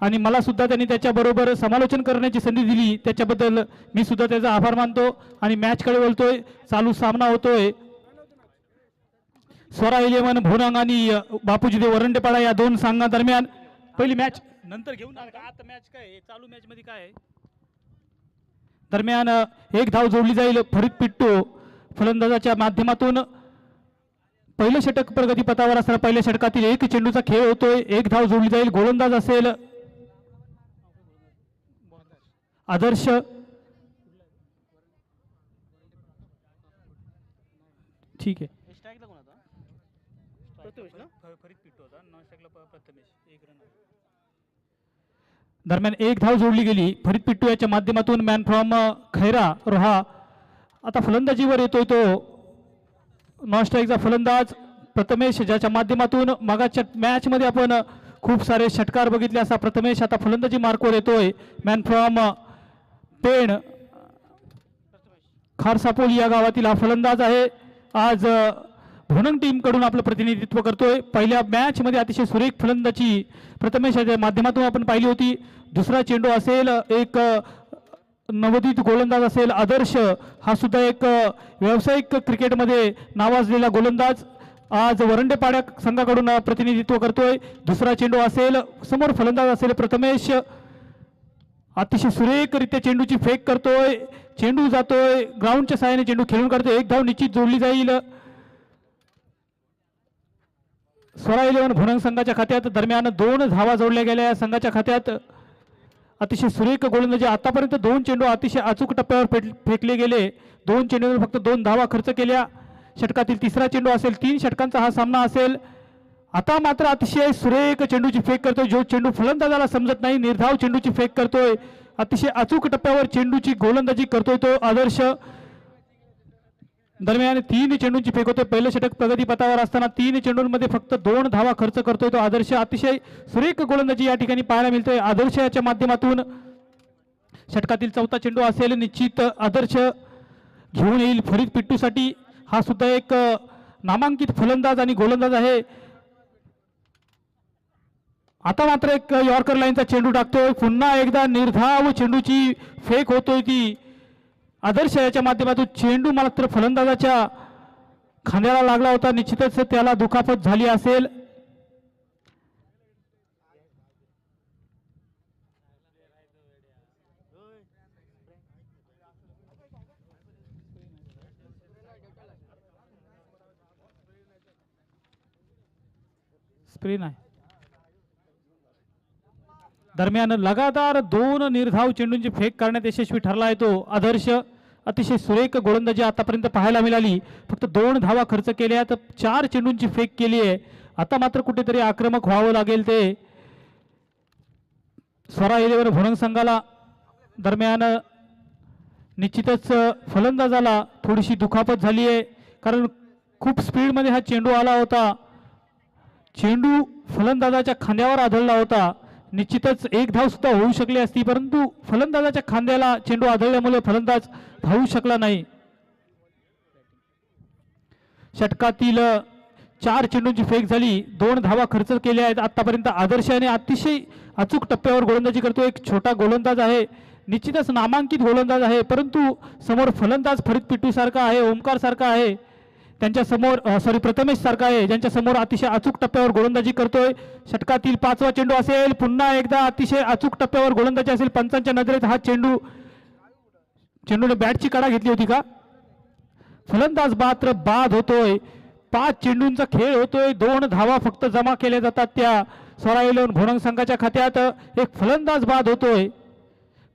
आणि मला सुद्धा त्यांनी त्याच्याबरोबर समालोचन करण्याची संधी दिली, त्याच्याबद्दल मी सुद्धा त्याचा आभार मानतो. आणि मॅचकडे बोलतोय. चालू सामना होतोय स्वरा 11 भोनंग आणि बापूजी देव वरंडेपाडा या दोन संघांदरम्यान. पहिली मॅच नंतर घेऊन आता मॅच काय चालू मॅच मध्ये काय दरम्यान एक धाव जोडली जाईल फरीद पिट्टू फलंदाजाच्या माध्यमातून. पहिलं षटक प्रगतीपथावर असताना पहिल्या षटकातील एक चेंडूचा खेळ होतोय. एक धाव जोडली जाईल. गोलंदाज असेल आदर्श. ठीक आहे. दरम्यान एक धाव जोडली गेली फरीद पिट्टू याच्या माध्यमातून. मॅन फ्रॉम खैरा रोहा आता फलंदाजीवर येतोय तो नॉन स्ट्राईकचा फलंदाज प्रथमेश, ज्याच्या माध्यमातून मागाच्या मॅच मध्ये आपण खूप सारे षटकार बघितले. असा प्रथमेश आता फलंदाजी मार्कवर येतोय. मॅन फ्रॉम पेण खारसापोली या गावातील हा फलंदाज आहे. आज भोनंग टीम कडून आपलं प्रतिनिधित्व करतोय. पहिल्या मॅच मध्ये अतिशय सुरेख फलंदाजी प्रथमेशच्या माध्यमातून आपण पाहिली होती. दुसरा चेंडू असेल एक नवोदित गोलंदाज असेल आदर्श, हा सुद्धा एक व्यावसायिक क्रिकेटमध्ये नावाजलेला गोलंदाज आज वरंडेपाड्या संघाकडून प्रतिनिधित्व करतोय. दुसरा चेंडू असेल समोर फलंदाज असेल प्रथमेश, अतिशय सुरेखरित्या चेंडूची फेक करतोय. चेंडू जातोय ग्राउंडच्या सहाय्याने चेंडू खेळून काढतोय. एक धाव निश्चित जोडली जाईल स्वरा 11 भोनंग संघाच्या खात्यात. दरम्यान 2 धावा जोडल्या गेल्या या संघाच्या खात्यात. अतिशय सुरेख गोलंदाजी आतापर्यंत 2 चेंडू अतिशय अचूक टप्प्यावर फेकले गेले. 2 चेंडूवर फक्त 2 धावा खर्च केल्या. षटकातील तिसरा चेंडू असेल. 3 षटकांचा हा सामना असेल. आता मात्र अतिशय सुरेख चेंडूची फेक करतोय. जो चेंडू फलंदाजाला समजत नाही, निर्धाव चेंडूची फेक करतोय. अतिशय अचूक टप्प्यावर चेंडूची गोलंदाजी करतोय तो आदर्श. दरम्यान 3 चेंडूंची फेक होते. पहिलं षटक प्रगतीपथावर असताना 3 चेंडूंमध्ये फक्त 2 धावा खर्च करतोय तो आदर्श. अतिशय सुरेख गोलंदाजी या ठिकाणी पाहायला मिळते आदर्श याच्या माध्यमातून. षटकातील चौथा चेंडू असेल निश्चित आदर्श घेऊन येईल फरीद पिट्टूसाठी. हा सुद्धा एक नामांकित फलंदाज आणि गोलंदाज आहे. आता मात्र एक यॉर्कर लाईनचा चेंडू टाकतोय. पुन्हा एकदा निर्धाव चेंडूची फेक होतोय ती आदर्श याच्या माध्यमातून. चेंडू मात्र फलंदाजाच्या खांद्याला लागला होता. निश्चितच त्याला दुखापत झाली असेल. स्प्रे नाही. दरम्यान लगातार 2 निर्धाव चेंडूंची फेक करण्यात यशस्वी ठरला आहे तो आदर्श. अतिशय सुरेख गोलंदाजी आतापर्यंत पाहायला मिळाली. फक्त 2 धावा खर्च केल्या तर 4 चेंडूंची फेक केली आहे. आता मात्र कुठेतरी आक्रमक व्हावं लागेल ते स्वरा 11 भोनंग संघाला. दरम्यान निश्चितच फलंदाजाला थोडीशी दुखापत झाली आहे, कारण खूप स्पीडमध्ये हा चेंडू आला होता. चेंडू फलंदाजाच्या खांद्यावर आदळला होता. निश्चितच एक धाव सुद्धा होऊ शकली असती, परंतु फलंदाजाच्या खांद्याला चेंडू आदळल्यामुळे फलंदाज धावू शकला नाही. षटकातील 4 चेंडूंची फेक झाली. 2 धावा खर्च केल्या आहेत आतापर्यंत आदर्शाने. अतिशय अचूक टप्प्यावर गोलंदाजी करतो. एक छोटा गोलंदाज आहे, निश्चितच नामांकित गोलंदाज आहे, परंतु समोर फलंदाज फरीद पिट्टू सारखा आहे, ओमकार सारखा आहे, त्यांच्या समोर प्रथमेश सारखा आहे, ज्यांच्या समोर अतिशय अचूक टप्प्यावर गोलंदाजी करतोय. षटकातील 5वा चेंडू असेल. पुन्हा एकदा अतिशय अचूक टप्प्यावर गोलंदाजी असेल. पंचांच्या नजरेत हा चेंडूने बॅटची कडा घेतली होती का? फलंदाज मात्र बाद होतोय. 5 चेंडूंचा खेळ होतोय. 2 धावा फक्त जमा केल्या जातात त्या स्वरा 11 भोनंग संघाच्या खात्यात. एक फलंदाज बाद होतोय.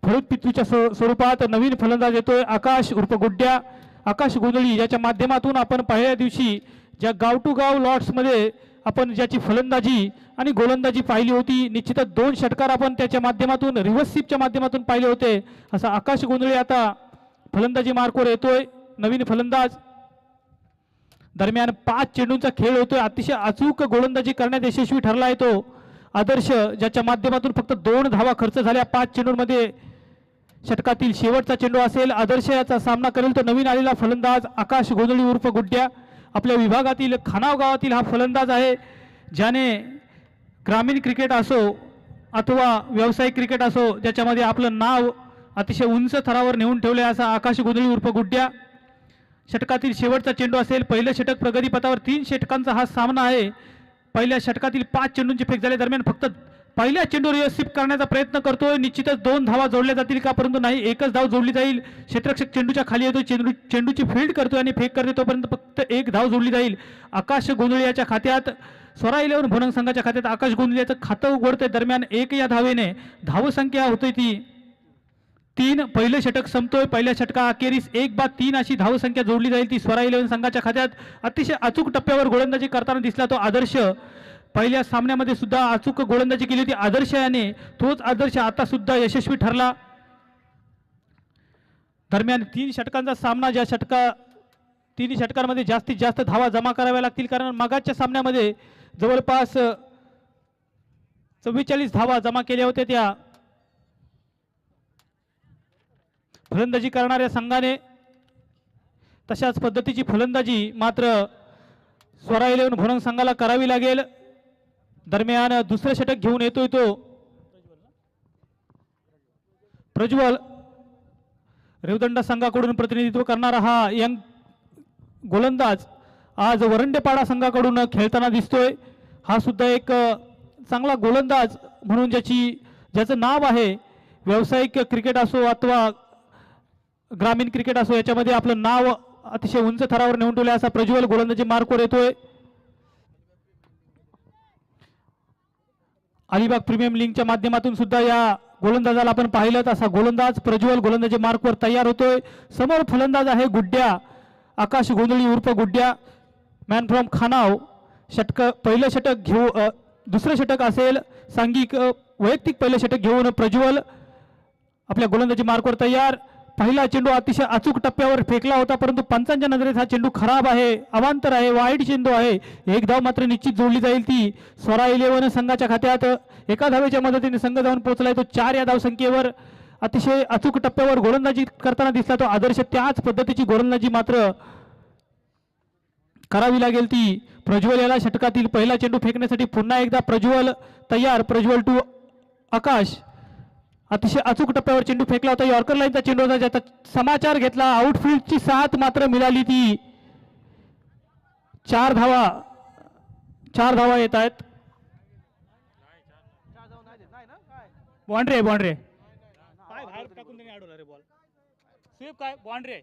फरीद पिट्टूच्या स्वरूपात नवीन फलंदाज येतोय आकाश उर्फ गुड्ड्या, आकाश गोंधळी, ज्याच्या माध्यमातून आपण पहिल्या दिवशी ज्या गाव टू गाव लॉट्समध्ये आपण ज्याची फलंदाजी आणि गोलंदाजी पाहिली होती, निश्चितच 2 षटकार आपण त्याच्या माध्यमातून रिव्हर्स स्वीपच्या माध्यमातून पाहिले होते. असा आकाश गोंधळी आता फलंदाजी मार्कवर येतोय, नवीन फलंदाज. दरम्यान 5 चेंडूंचा खेळ होतोय. अतिशय अचूक गोलंदाजी करण्यात यशस्वी ठरला आहे तो आदर्श, ज्याच्या माध्यमातून फक्त 2 धावा खर्च झाल्या 5 चेंडूंमध्ये. षटकातील शेवटचा चेंडू असेल. आदर्श याचा सामना करेल तो नवीन आलेला फलंदाज आकाश गोंधळी उर्फ गुड्ड्या. आपल्या विभागातील खानाव गावातील हा फलंदाज आहे, ज्याने ग्रामीण क्रिकेट असो अथवा व्यावसायिक क्रिकेट असो ज्याच्यामध्ये आपलं नाव अतिशय उंच थरावर नेऊन ठेवले असा आकाश गोंधळी उर्फ गुड्ड्या. षटकातील शेवटचा चेंडू असेल. पहिलं षटक प्रगतीपथावर 3 षटकांचा हा सामना आहे. पहिल्या षटकातील 5 चेंडूंची फेक झाल्या दरम्यान फक्त पहिल्या चेंडूवर यशस्वी करण्याचा प्रयत्न करतोय. निश्चितच 2 धावा जोडल्या जातील का, परंतु नाही, एकच धाव जोडली जाईल. क्षेत्ररक्षक चेंडूच्या खाली येतो, चेंडूची फील्ड करतोय आणि फेक करते, तोपर्यंत फक्त 1 धाव जोडली जाईल. आकाश गोंधळी याच्या खात्यात, स्वरा 11 भोनंग संघाच्या खात्यात आकाश गोंधळी याचं खातं उघडतंय. दरम्यान 1 या धावेने धावसंख्या होते ती 3. पहिलं षटक संपतोय. पहिल्या षटका अखेरीस 1/3 अशी धावसंख्या जोडली जाईल ती स्वरा 11 संघाच्या खात्यात. अतिशय अचूक टप्प्यावर गोलंदाजी करताना दिसला तो आदर्श. पहिल्या सामन्यामध्ये सुद्धा अचूक गोलंदाजी केली होती आदर्श याने. तोच आदर्श आता सुद्धा यशस्वी ठरला. दरम्यान 3 षटकांचा सामना, ज्या तिन्ही षटकांमध्ये जास्तीत जास्त धावा जमा कराव्या लागतील, कारण मागाच्या सामन्यामध्ये जवळपास 44 धावा जमा केल्या होत्या त्या फलंदाजी करणाऱ्या संघाने. तशाच पद्धतीची फलंदाजी मात्र स्वरा 11 भोनंग संघाला करावी लागेल. दरम्यान दुसरं षटक घेऊन येतोय तो प्रज्वल. रेवदंडा संघाकडून प्रतिनिधित्व करणारा हा यंग गोलंदाज आज वरंडेपाडा संघाकडून खेळताना दिसतोय. हा सुद्धा एक चांगला गोलंदाज म्हणून ज्याचं नाव आहे. व्यावसायिक क्रिकेट असो अथवा ग्रामीण क्रिकेट असो, याच्यामध्ये आपलं नाव अतिशय उंच थरावर नेऊन ठेवले असा प्रज्वल गोलंदाजी मार्कवर येतोय. अलिबाग प्रीमियम लीगच्या माध्यमातून सुद्धा या गोलंदाजाला आपण पाहिलं. असा गोलंदाज प्रज्वल गोलंदाजी मार्कवर तयार होतोय. समोर फलंदाज आहे गुड्ड्या, आकाश गोंधळी उर्फ गुड्ड्या, मॅन फ्रॉम खानाव. पहिलं षटक दुसरं षटक असेल सांघिक वैयक्तिक पहिलं षटक घेऊन प्रज्वल आपल्या गोलंदाजी मार्कवर तयार. पहिला चेंडू अतिशय अचूक टप्प्यावर फेकला होता, परंतु पंचांच्या नजरेत हा चेंडू खराब आहे, अवांतर आहे, वाईट चेंडू आहे. 1 धाव मात्र निश्चित जोडली जाईल ती स्वरा 11 संघाच्या खात्यात. एका धावेच्या मदतीने संघ जाऊन पोहोचलाय तो 4 या धावसंख्येवर. अतिशय अचूक टप्प्यावर गोलंदाजी करताना दिसला तो आदर्श. त्याच पद्धतीची गोलंदाजी मात्र करावी लागेल ती प्रज्वल याला. षटकातील पहिला चेंडू फेकण्यासाठी पुन्हा एकदा प्रज्वल तयार. प्रज्वल टू आकाश. अतिशय अचूक टप्प्यावर चेंडू फेकला होता. यॉर्कर लाईनचा चेंडू होता, ज्याचा समाचार घेतला. आउटफील्डची साथ मात्र मिळाली ती. 4 धावा येत आहेत. बाउंड्री काय बाहेर टाकून त्यांनी अडवला रे बॉल. स्वीप काय बाउंड्री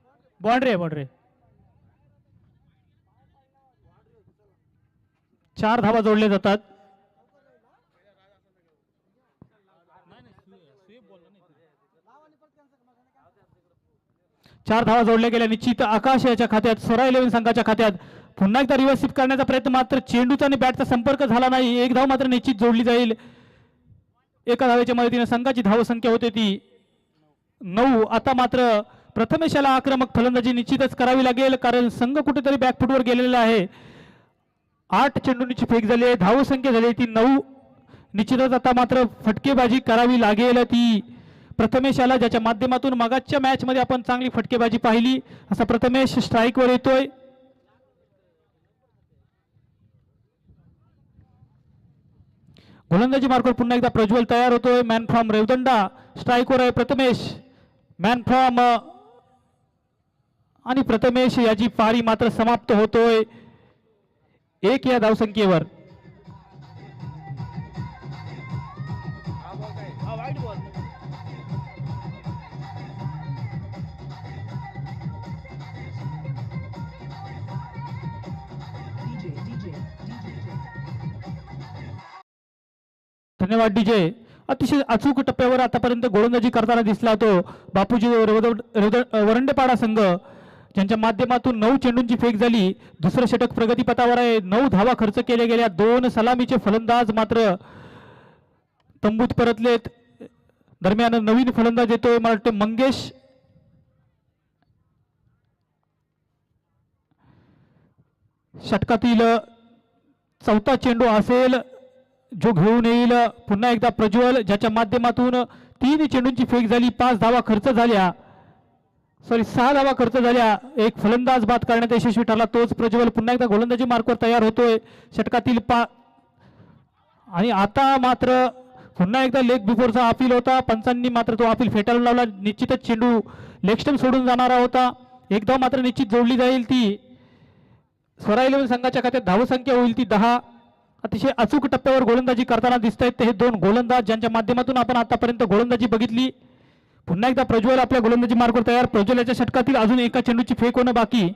4 धावा जोडले जातात. 4 धावा जोडल्या गेल्या निश्चित आकाश याच्या खात्यात, स्वरा 11 संघाच्या खात्यात. पुन्हा एकदा रिव्हर्स स्वीप करण्याचा प्रयत्न, मात्र चेंडूचा आणि बॅटचा संपर्क झाला नाही. 1 धाव मात्र निश्चित जोडली जाईल. एका धावेच्या मदतीने संघाची धावसंख्या होते ती 9. आता मात्र प्रथमेशाला आक्रमक फलंदाजी निश्चितच करावी लागेल, कारण संघ कुठेतरी बॅकफुटवर गेलेला आहे. 8 चेंडूंची फेक झाली आहे, धावसंख्या झाली ती 9. निश्चितच आता मात्र फटकेबाजी करावी लागेल ती प्रथमेशाला, ज्याच्या माध्यमातून मागाच्या मॅच मध्ये आपण चांगली फटकेबाजी पाहिली. असा प्रथमेश स्ट्राईकवर येतोय. गोलंदाजी मार्कवर पुन्हा एकदा प्रज्वल तयार होतोय. मॅन फ्रॉम रेवदंडा स्ट्राईकवर आहे प्रथमेश. मॅन फ्रॉम आणि प्रथमेश याची पारी मात्र समाप्त होतोय 1 या धावसंख्येवर. धन्यवाद डीजे. अतिशय अचूक टप्प्यावर आतापर्यंत गोलंदाजी करताना दिसला तो बापूजी वरंडेपाडा संघ, ज्यांच्या माध्यमातून 9 चेंडूंची फेक झाली. दुसरं षटक प्रगतीपथावर आहे. 9 धावा खर्च केल्या गेल्या. 2 सलामीचे फलंदाज मात्र तंबूत परतलेत. दरम्यान नवीन फलंदाज येतोय, मला वाटतं मंगेश. षटकातील 4था चेंडू असेल जो घेऊन येईल पुन्हा एकदा प्रज्वल, ज्याच्या माध्यमातून 3 चेंडूंची फेक झाली. 5 धावा खर्च झाल्या, 6 धावा खर्च झाल्या. एक फलंदाज बाद करण्यात यशस्वी ठरला, तोच प्रज्वल. पुन्हा एकदा गोलंदाजी मार्कवर तयार होतोय षटकातील आणि आता मात्र पुन्हा एकदा लेग बिफोरचा अपील होता, पंचांनी मात्र तो अपील फेटाळून लावला. निश्चितच चेंडू लेग स्टंप सोडून जाणारा होता. एकदा मात्र निश्चित जोडली जाईल ती. स्वरा 11 संघाच्या खात्यात धावसंख्या होईल ती 10. अतिशय अचूक टप्प्यावर गोलंदाजी करताना दिसत आहेत हे दोन गोलंदाज, ज्यांच्या माध्यमातून आपण आतापर्यंत गोलंदाजी बघितली. पुन्हा एकदा प्रज्वल आपल्या गोलंदाजी मार्गावर तयार. प्रज्वल याच्या षटकातील अजून एका चेंडूची फेक होणं बाकी.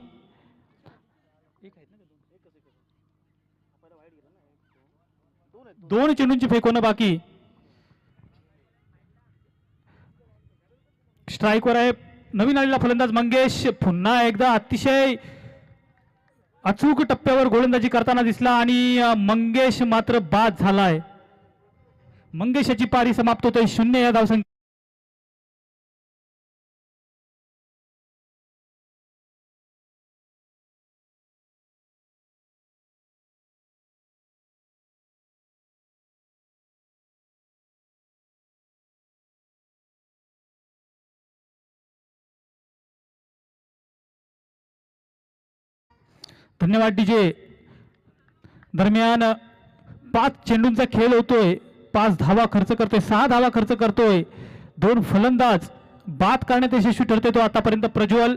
दोन चेंडूंची फेक होणं बाकी. स्ट्राईकवर आहे नवीन आलेला फलंदाज मंगेश. पुन्हा एकदा अतिशय अचूक टप्प्यावर गोलंदाजी करताना दिसला आणि मंगेश मात्र बाद झालाय. मंगेशाची पारी समाप्त होते 0 या धावसंख्या. धन्यवाद डीजे. दरम्यान 5 चेंडूंचा खेळ होतोय. 5 धावा खर्च करतोय, 6 धावा खर्च करतोय. 2 फलंदाज बाद करण्यात यशस्वी ठरते तो आतापर्यंत प्रज्वल.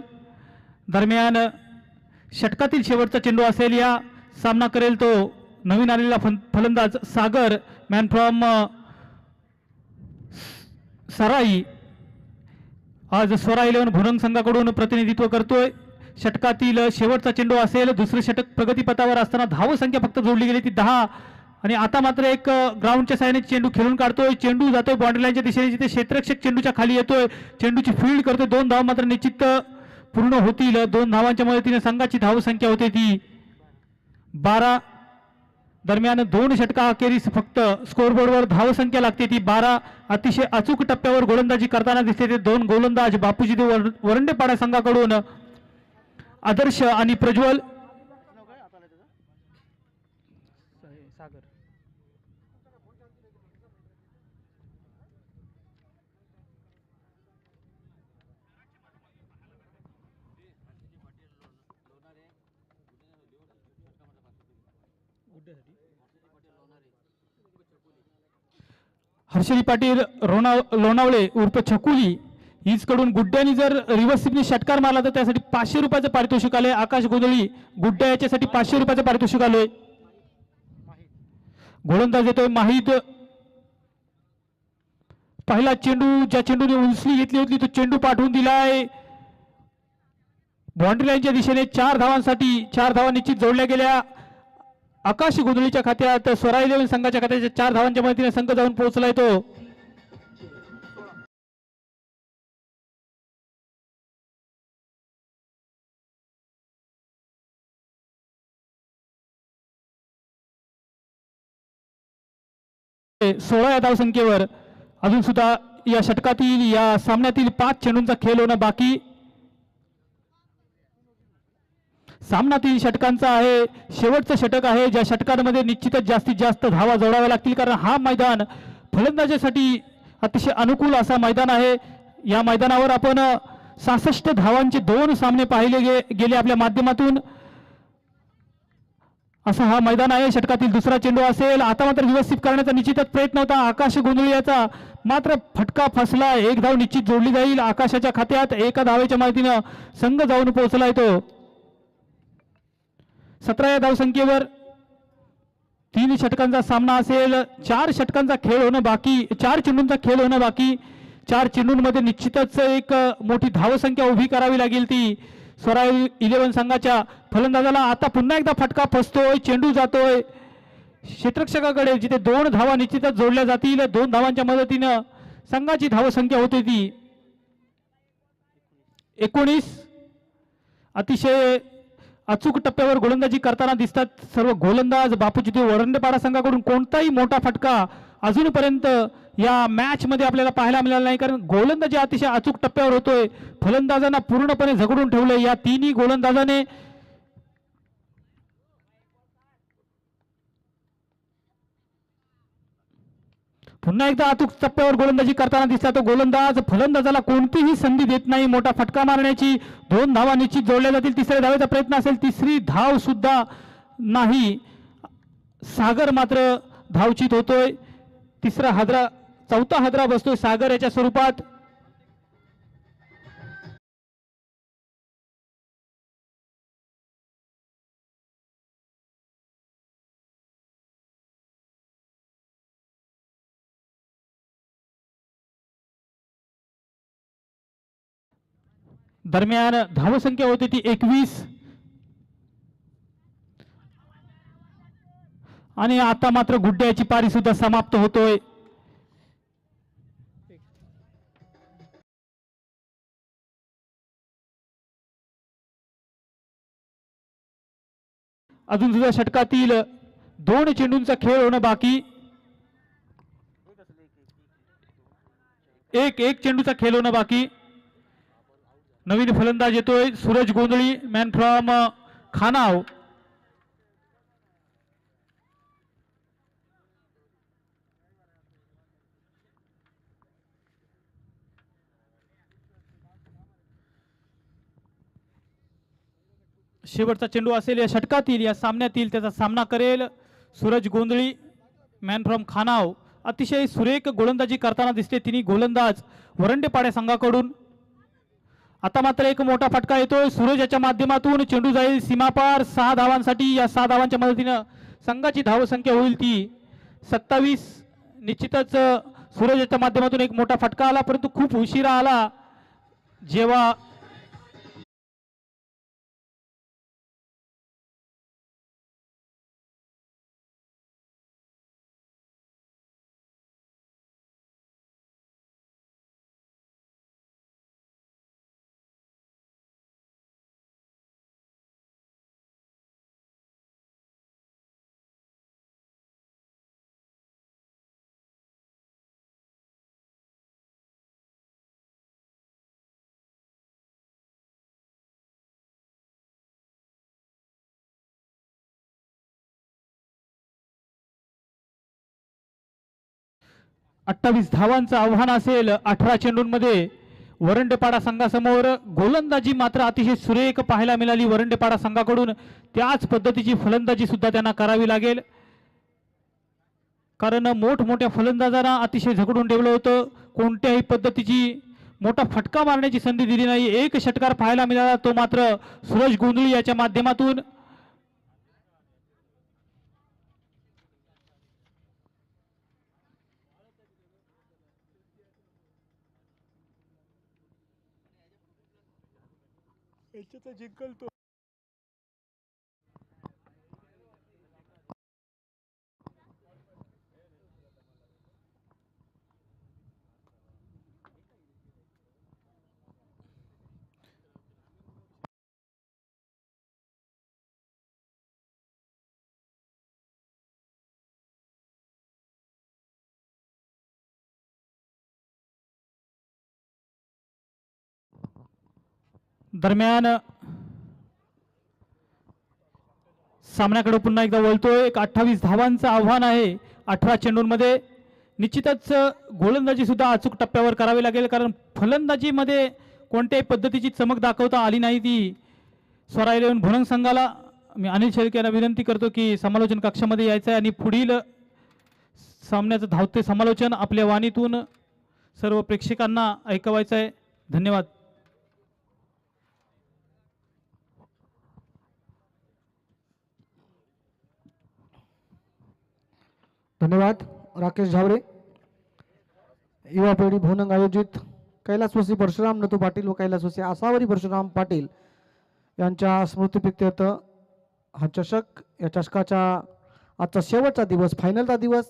दरम्यान षटकातील शेवटचा चेंडू असेल. या सामना करेल तो नवीन आलेला फलंदाज सागर, मॅन फ्रॉम सराई. आज स्वरा 11 भुरंग संघाकडून प्रतिनिधित्व करतोय. षटकातील शेवटचा चेंडू असेल. दुसरे षटक प्रगतीपथावर असताना धावसंख्या फक्त जोडली गेली ती 10. आणि आता मात्र एक ग्राउंडच्या साहाय्याने चेंडू खेळून काढतोय. चेंडू जातोय बाउंड्री लाईनच्या दिशेने, जिथे क्षेत्ररक्षक चेंडूच्या खाली येतोय. चेंडूची फील्ड करतोय. 2 धावा मात्र निश्चित पूर्ण होतील. 2 धावांच्या मदतीने संघाची धावसंख्या होते ती 12. दरम्यान 2 षटका अखेरीस फक्त स्कोरबोर्डवर धावसंख्या लागते ती 12. अतिशय अचूक टप्प्यावर गोलंदाजी करताना दिसते ते 2 गोलंदाज बापूजी वरंडेपाडा संघाकडून आदर्श आणि प्रज्वल. हर्षली पाटील लोणावळे उर्फ छकुली हीचकडून गुड्ड्यानी जर रिव्हर्स स्वीपने षटकार मारला तर त्यासाठी 500 रुपयाचं पारितोषिक आले. आकाश गोंधळी गुड्ड्या याच्यासाठी 500 रुपयाचं पारितोषिक आलोय. गोलंदाज येतोय माहीद. पहिला चेंडू ज्या चेंडूने उंचली घेतली होती तो चेंडू पाठवून दिलाय बाउंड्री लाईनच्या दिशेने. 4 धावांसाठी 4 धावा निश्चित जोडल्या गेल्या आकाश गोंधळीच्या खात्यात. स्वरा 11 संघाच्या खात्याच्या 4 धावांच्या मदतीने संघ जाऊन पोहोचलाय तो. सोळा या धावसंख्येवर अजून सुद्धा या षटकातील या सामन्यातील 5 चेंडूंचा खेळ होणं बाकी. सामना 3 षटकांचा आहे. शेवटचं षटक आहे ज्या षटकांमध्ये निश्चितच जास्तीत जास्त धावा जोडाव्या लागतील, कारण हा मैदान फलंदाजीसाठी अतिशय अनुकूल असा मैदान आहे. या मैदानावर आपण 66 धावांचे 2 सामने पाहिले गेले आपल्या माध्यमातून. असं हा मैदान आहे. षटकातील दुसरा चेंडू असेल. आता मात्र व्यवस्थित करण्याचा निश्चितच प्रयत्न होता आकाश गोंधळी याचा, मात्र फटका फसला. 1 धाव निश्चित जोडली जाईल आकाशाच्या खात्यात. 1 धावेच्या मदतीनं संघ जाऊन पोहोचलाय तो. 17 या धावसंख्येवर 3 षटकांचा सामना असेल. 4 षटकांचा खेळ होणं बाकी, 4 चेंडूंचा खेळ होणं बाकी. 4 चेंडूंमध्ये निश्चितच एक मोठी धावसंख्या उभी करावी लागेल ती स्वरा 11 संघाच्या फलंदाजाला. आता पुन्हा एकदा फटका फसतोय. चेंडू जातोय क्षेत्ररक्षकाकडे, जिथे 2 धावा निश्चितच जोडल्या जातील. 2 धावांच्या मदतीनं संघाची धावसंख्या होते ती 19. अतिशय अचूक टप्प्यावर गोलंदाजी करताना दिसतात सर्व गोलंदाज. बापूजी वरंडेपाडा संघाकडून कोणताही मोठा फटका अजूनपर्यंत या मॅच मध्ये आपल्याला पाहायला मिळाला नाही, कारण गोलंदाजी अतिशय अचूक टप्प्यावर होतोय. फलंदाजांना पूर्णपणे झगडून ठेवलंय या 3ही गोलंदाजाने. पुन्हा एकदा अचूक टप्प्यावर गोलंदाजी करताना दिसला तो गोलंदाज. फलंदाजाला कोणतीही संधी देत नाही मोठा फटका मारण्याची. 2 धावा निश्चित जोडल्या जातील. 3ऱ्या धावेचा प्रयत्न असेल. 3री धाव सुद्धा नाही. सागर मात्र धावचीत होतोय. 3रा हादरा चौथा हादरा बसतोय सागर याच्या स्वरूपात. दरम्यान धावसंख्या होती ती 21 आणि आता मात्र गुड्ड्याची पारी सुद्धा समाप्त होतोय. अजून सुद्धा षटकातील 2 चेंडूंचा खेळ होणं बाकी. एक चेंडूचा खेळ होणं बाकी. नवीन फलंदाज येतोय सूरज गोंधळी, मॅन फ्रॉम खानाव. शेवटचा चेंडू असेल या षटकातील, या सामन्यातील. त्याचा सामना करेल सूरज गोंधळी, मॅन फ्रॉम खानाव. अतिशय सुरेख गोलंदाजी करताना दिसते तिन्ही गोलंदाज वरंडेपाड्या संघाकडून. आता मात्र एक मोठा फटका येतोय सूरज याच्या माध्यमातून. चेंडू जाईल सीमापार 6 धावांसाठी. या 6 धावांच्या मदतीनं संघाची धावसंख्या होईल ती 27. निश्चितच सूरज याच्या माध्यमातून एक मोठा फटका आला, परंतु खूप उशिरा आला. जेव्हा अठ्ठावीस धावांचं आव्हान असेल 18 चेंडूंमध्ये वरंडेपाडा संघासमोर. गोलंदाजी मात्र अतिशय सुरेख पाहायला मिळाली वरंडेपाडा संघाकडून. त्याच पद्धतीची फलंदाजी सुद्धा त्यांना करावी लागेल, कारण मोठमोठ्या फलंदाजांना अतिशय झगडून ठेवलं होतं. कोणत्याही पद्धतीची मोठा फटका मारण्याची संधी दिली नाही. एक षटकार पाहायला मिळाला, तो मात्र सूरज गोंधळी याच्या माध्यमातून. जिंकल तो. दरम्यान सामन्याकडे पुन्हा एकदा वळतोय. एक 28 धावांचं आव्हान आहे 18 चेंडूंमध्ये. निश्चितच गोलंदाजी सुद्धा अचूक टप्प्यावर करावी लागेल, कारण फलंदाजीमध्ये कोणत्याही पद्धतीची चमक दाखवता आली नाही ती स्वरा 11 भुणंग संघाला. मी अनिल शेळके यांना विनंती करतो की समालोचन कक्षामध्ये यायचं आहे आणि पुढील सामन्याचं धावते समालोचन आपल्या वाणीतून सर्व प्रेक्षकांना ऐकवायचं आहे. धन्यवाद. धन्यवाद राकेश झावरे. युवा पिढी भोनंग आयोजित कैलासवासी परशुराम नथू पाटील व कैलासवासी आसावरी परशुराम पाटील यांच्या स्मृतिप्रित्यर्थ हा चषक, या चषकाचा आजचा शेवटचा दिवस, फायनलचा दिवस.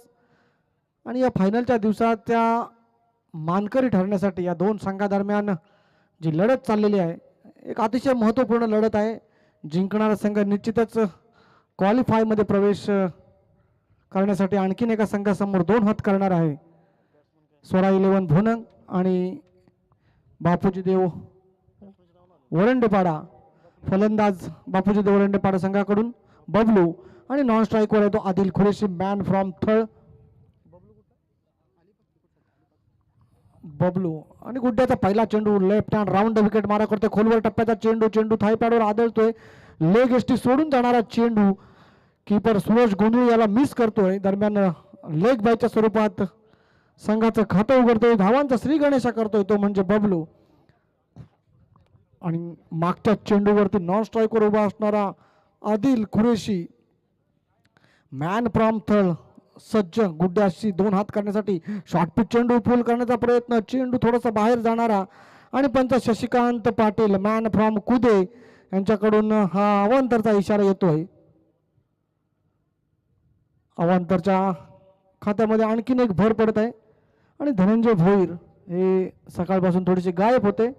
आणि या फायनलच्या दिवसात त्या मानकरी ठरण्यासाठी या 2 संघादरम्यान जी लढत चाललेली आहे, एक अतिशय महत्त्वपूर्ण लढत आहे. जिंकणारा संघ निश्चितच क्वालिफायमध्ये प्रवेश करण्यासाठी आणखीन एका संघासमोर 2 हात करणार आहे. स्वरा 11 भोनंग आणि बापूजी देव वरंडेपाडा. फलंदाज बापूजी देव वरंडेपाडा संघाकडून बबलू आणि नॉन स्ट्राईकवर येतो आदिल खुरेशी, मॅन फ्रॉम थळ. बबलू आणि गुड्ड्याचा पहिला चेंडू लेफ्ट हँड राऊंड विकेट मारा करते. खोलवर टप्प्याचा चेंडू, चेंडू थायपॅडवर आदळतोय. लेग एसटी सोडून जाणारा चेंडू कीपर सूरज गोंधळी याला मिस करतोय. दरम्यान लेग बायच्या स्वरूपात संघाचं खातं उघडतोय, धावांचा श्री गणेशा करतोय तो म्हणजे बबलू. आणि मागच्या चेंडूवरती नॉन स्ट्राईकवर उभा असणारा Adil Qureshi man from third सज्ज गुड्ड्याशी 2 हात करण्यासाठी शॉर्ट पिच चेंडू फुल करण्याचा प्रयत्न, चेंडू थोडासा बाहेर जाणारा आणि पंच शशिकांत पाटील मॅन फ्रॉम कुदे यांच्याकडून हा अवांतरचा इशारा येतोय. अवांतरच्या खात्यामध्ये आणखीन एक भर पडत आहे आणि धनंजय भोईर हे सकाळपासून थोडेसे गायब होते,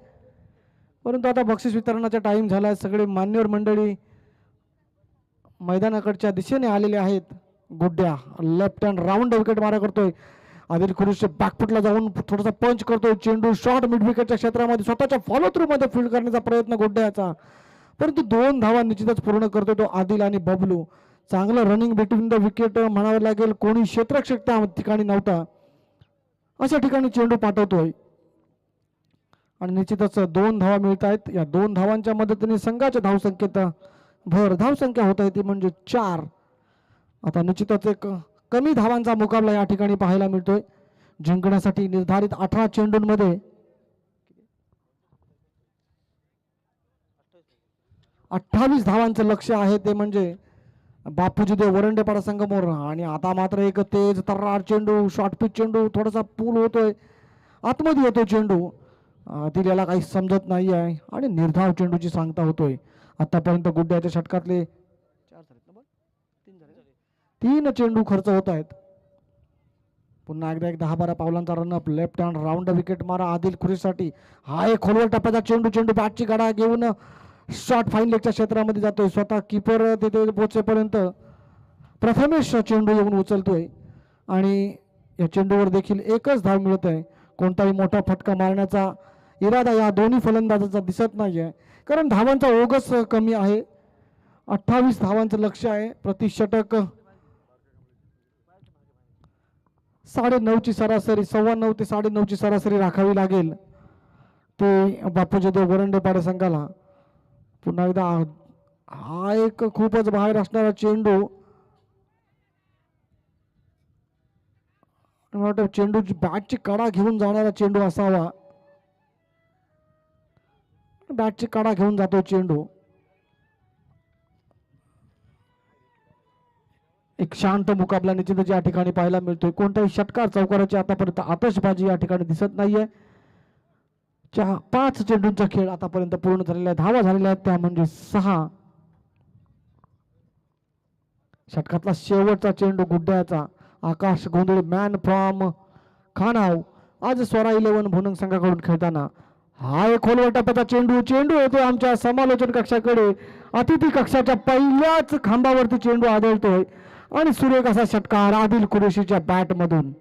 परंतु आता बक्षीस वितरणाचा टाइम झाला आहे. सगळे मान्यवर मंडळी मैदानाकडच्या दिशेने आलेले आहेत. गुड्ड्या लेफ्ट हँड राऊंड विकेट मारा करतोय. आदिल खुरुश बॅकफुटला जाऊन थोडासा पंच करतोय, चेंडू शॉर्ट मिड विकेटच्या क्षेत्रामध्ये स्वतःच्या फॉलो थ्रू मध्ये फील्ड करण्याचा प्रयत्न गुड्ड्याचा, परंतु 2 धावा निश्चितच पूर्ण करतोय तो आदिल आणि बबलू. चांगलं रनिंग बिटवीन द विकेट म्हणावं लागेल, कोणी क्षेत्ररक्षक त्या ठिकाणी नव्हता, अशा ठिकाणी चेंडू पाठवतोय आणि निश्चितच 2 धावा मिळत आहेत. या 2 धावांच्या मदतीने संघाच्या धावसंख्येत भर धावसंख्या होत आहे ती म्हणजे 4. आता निश्चितच एक कमी धावांचा मुकाबला या ठिकाणी पाहायला मिळतोय. जिंकण्यासाठी निर्धारित 18 चेंडूंमध्ये 28 धावांचं लक्ष्य आहे, ते म्हणजे बापूजी देव वरंडेपाडा संघमोर. आणि आता मात्र एक तेज तर्रार चेंडू, शॉर्ट पिच चेंडू, थोडासा पूल होतोय, आतमध्ये येतोय चेंडू, दिल्याला काही समजत नाही आहे आणि निर्धाव चेंडूची सांगता होतोय. आतापर्यंत गुड्ड्याच्या षटकातले 3 चेंडू खर्च होत आहेत. पुन्हा एकदा 10-12 पावलांचा run up, left hand round wicket मारा आदिल खुरीसाठी. हा एक खोलवर टप्प्याचा चेंडू, चेंडू बॅटची गाडा घेऊन शॉर्ट फाईन लेगच्या क्षेत्रामध्ये जातोय. स्वतः किपर तिथे पोहोचेपर्यंत प्रथमेश चेंडू येऊन उचलतोय आणि या चेंडूवर देखील एकच धाव मिळत आहे. कोणताही मोठा फटका मारण्याचा इरादा या दोन्ही फलंदाजाचा दिसत नाहीये, कारण धावांचा ओघच कमी आहे. 28 धावांचं लक्ष आहे. प्रति षटक 9.5ची सरासरी, 9.25 ते 9.5ची सरासरी राखावी लागेल ते बापूजी देव वरंडेपाडा संघाला. पुन्हा एकदा हा एक खूपच बाहेर असणारा चेंडू, चेंडूची बॅटची कडा घेऊन जाणारा चेंडू असावा. बॅटची कडा घेऊन जातो चेंडू. एक शांत मुकाबला निश्चितच या ठिकाणी पाहायला मिळतोय. कोणत्याही षटकार चौकाराची आतापर्यंत आतषबाजी या ठिकाणी दिसत नाहीये. 5 चेंडूंचा खेळ आतापर्यंत पूर्ण झालेला आहे. धावा झालेल्या आहेत त्या म्हणजे 6. षटकातला शेवटचा चेंडू गुड्ड्याचा, आकाश गोंधळे मॅन फ्रॉम खानाव आज स्वरा 11 भुनंग संघाकडून खेळताना. हा एक खोलवर टप्प्याचा चेंडू, चेंडू येतोय आमच्या समालोचन कक्षाकडे. अतिथी कक्षाच्या पहिल्याच खांबावरती चेंडू आदळतोय आणि सुरेख असा षटकार आदिल कुरेशीच्या बॅट मधून.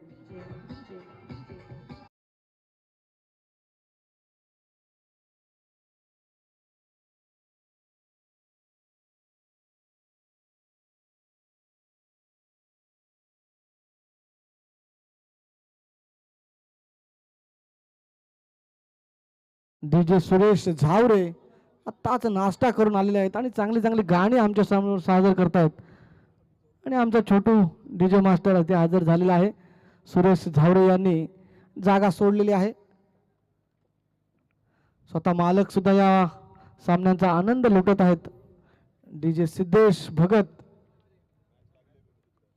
DJ सुरेश झावरे आताच नाश्ता करून आलेले आहेत आणि चांगली चांगली गाणी आमच्या समोर सादर करतायत आणि आमचा छोटू DJ मास्टर ते हजर झालेला आहे. सुरेश झावरे यांनी जागा सोडलेली आहे. स्वतः मालक सुद्धा या सामन्यांचा आनंद लुटत आहेत. DJ सिद्धेश भगत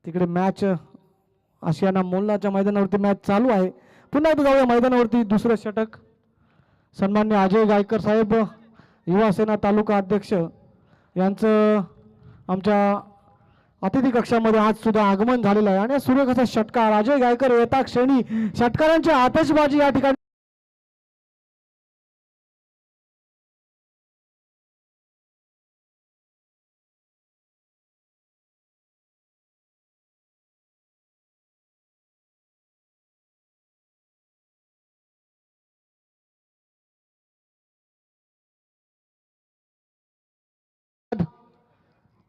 तिकडे मॅच आशियाना मोल्लाच्या मैदानावरती मॅच चालू आहे. पुन्हा एकदा जाऊया मैदानावरती. दुसरं षटक सन्मान्य अजय गायकर साहेब युवा सेना तालुका अध्यक्ष यांचं आमच्या अतिथी कक्षामध्ये आज सुद्धा आगमन झालेलं आहे आणि सुरेख असा षटकार अजय गायकर येता क्षणी षटकारांची आतषबाजी या ठिकाणी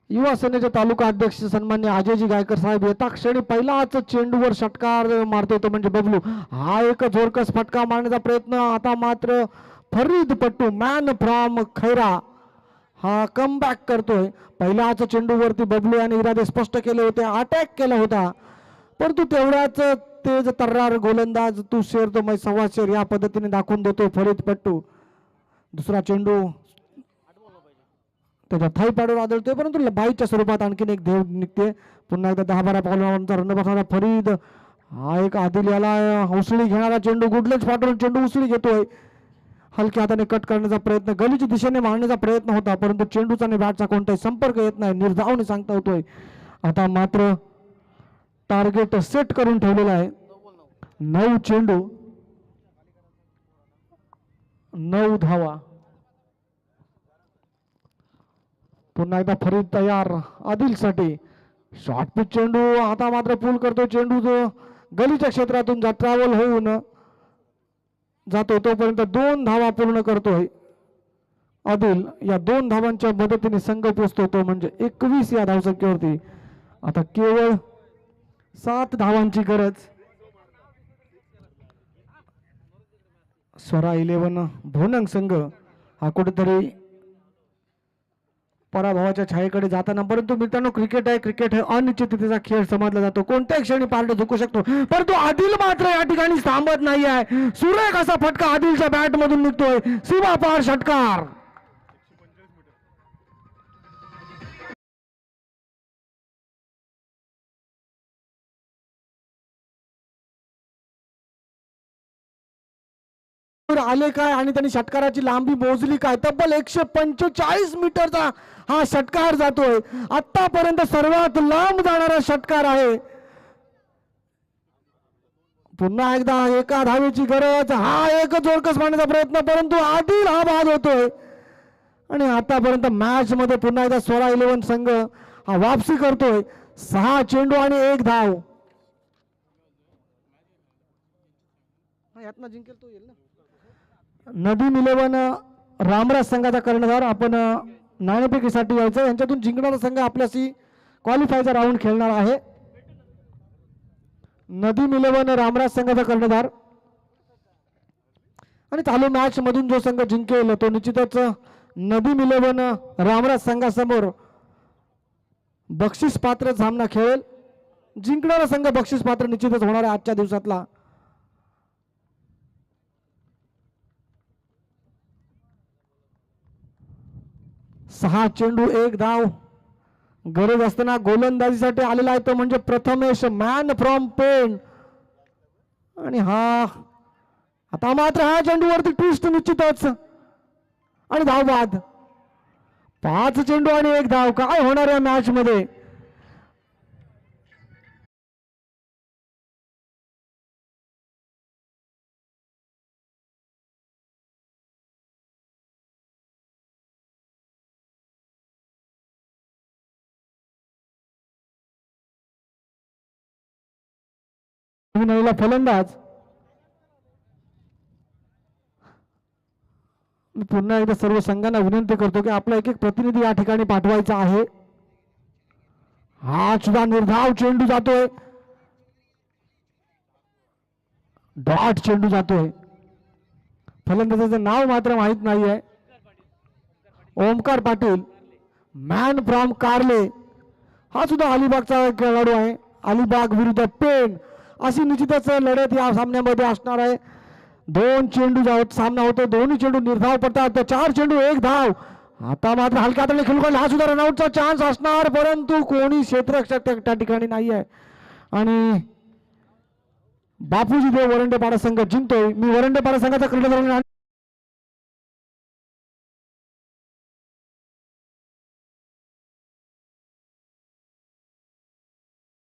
युवा सेनेचे तालुका अध्यक्ष सन्मान्य अजयजी गायकर साहेब येता क्षणी पहिलाच चेंडूवर षटकार मारतोय तो म्हणजे बबलू. हा एक जोरकस फटका मारण्याचा प्रयत्न. आता मात्र फरीद पट्टू मॅन फ्रॉम खैरा हा कमबॅक करतोय. पहिल्याच चेंडूवरती बबलू यांनी इरादे स्पष्ट केले होते, अटॅक केला होता, परंतु तेवढ्याच तेज तर्रार गोलंदाज तू शेर तो मै सव्वा शेर या पद्धतीने दाखवून देतो फरीद पट्टू. दुसरा चेंडू त्याच्या थाईपाडून आदळतोय, परंतु बाईच्या स्वरूपात आणखीन एक देव निघते. पुन्हा एकदा 10-12 पावलांचा रन बसणारा फरीद. हा एक आदिल याला उसळी घेणारा चेंडू गुडलेच फाटून चेंडू उसळी घेतोय. हलक्या हाताने कट करण्याचा प्रयत्न, गलीच्या दिशेने मारण्याचा प्रयत्न होता, परंतु चेंडूचा आणि बॅटचा कोणताही संपर्क येत नाही. निर्धावने सांगता होतोय. आता मात्र टार्गेट सेट करून ठेवलेला आहे. 9 चेंडू 9 धावा. पुन्हा एकदा फरीद तयार आदिलसाठी. शॉर्ट पिच चेंडू आता मात्र पूल करतो. चेंडू जो गलीच्या क्षेत्रातून ट्रॅव्हल होऊन जातो तोपर्यंत 2 धावा पूर्ण करतोय आदिल. या 2 धावांच्या मदतीने संघ पोचतो तो म्हणजे 21 या धावसंख्येवरती. आता केवळ 7 धावांची गरज. स्वरा 11 भोनंग संघ हा कुठेतरी पराभवाच्या छायेकडे जाताना, परंतु मित्रांनो क्रिकेट आहे, क्रिकेट हे अनिश्चिततेचा खेळ समजला जातो. कोणत्याही क्षणी पार्ट झुकू शकतो, परंतु आदिल मात्र या ठिकाणी थांबत नाही आहे. सुरेख असा फटका आदिलच्या बॅट मधून निघतोय. सीमा पार षटकार. आले काय आणि त्यांनी षटकाराची लांबी मोजली काय, तब्बल 145 मीटरचा हा षटकार जातोय. आतापर्यंत सर्वात लांब जाणारा षटकार आहे. पुन्हा एकदा एका धावेची गरज. हा एक जोरकस मारण्याचा प्रयत्न, परंतु आदिल हा बाद होतोय. आणि आतापर्यंत मॅच मध्ये पुन्हा एकदा स्वरा 11 संघ हा वापसी करतोय. 6 चेंडू आणि 1 धाव. यातनं जिंकेल तो येईल ना. नदीम 11 रामराज संघाचा कर्णधार. आपण नाणेफेकीसाठी यायचं. यांच्यातून जिंकणारा संघ आपल्याशी क्वालिफायचा राऊंड खेळणार आहे. नदीम 11 रामराज संघाचा कर्णधार. आणि चालू मॅच मधून जो संघ जिंकेल तो निश्चितच नदीम 11 रामराज संघासमोर बक्षीस पात्र सामना खेळेल. जिंकणारा संघ बक्षीस पात्र निश्चितच होणार आहे आजच्या दिवसातला. सहा चेंडू 1 धाव. गरज असताना गोलंदाजीसाठी आलेला आहे तो म्हणजे प्रथमेश, मॅन फ्रॉम पेन. आणि हा आता मात्र हा चेंडूवरती ट्विस्ट निश्चितच आणि धाव बाद. 5 चेंडू आणि 1 धाव. काय होणार या मॅच मध्ये. फलंदाज. मी पुन्हा एकदा सर्व संघांना विनंती करतो की आपला एक प्रतिनिधी या ठिकाणी पाठवायचा आहे. हा सुद्धा निर्धाव चेंडू जातोय. डॉट चेंडू जातोय. फलंदाजाचं नाव मात्र माहित नाही आहे. ओमकार पाटील, मॅन फ्रॉम कारले. हा सुद्धा अलिबागचा खेळाडू आहे. अलिबाग विरुद्ध पेन अशी निश्चितच लढत या सामन्यामध्ये असणार आहे. 2 चेंडू सामना होतो. दोन्ही चेंडू निर्धाव पडतात. 4 चेंडू 1 धाव. आता मात्र हलक्या हाताने खेळून हा सुद्धा रनआउटचा चान्स असणार, परंतु कोणी क्षेत्ररक्षक त्या ठिकाणी नाही आहे. आणि बापूजी देव वरंडेपाडा संघ जिंकतोय. मी वरंडेपाडा संघाचा कर्णधार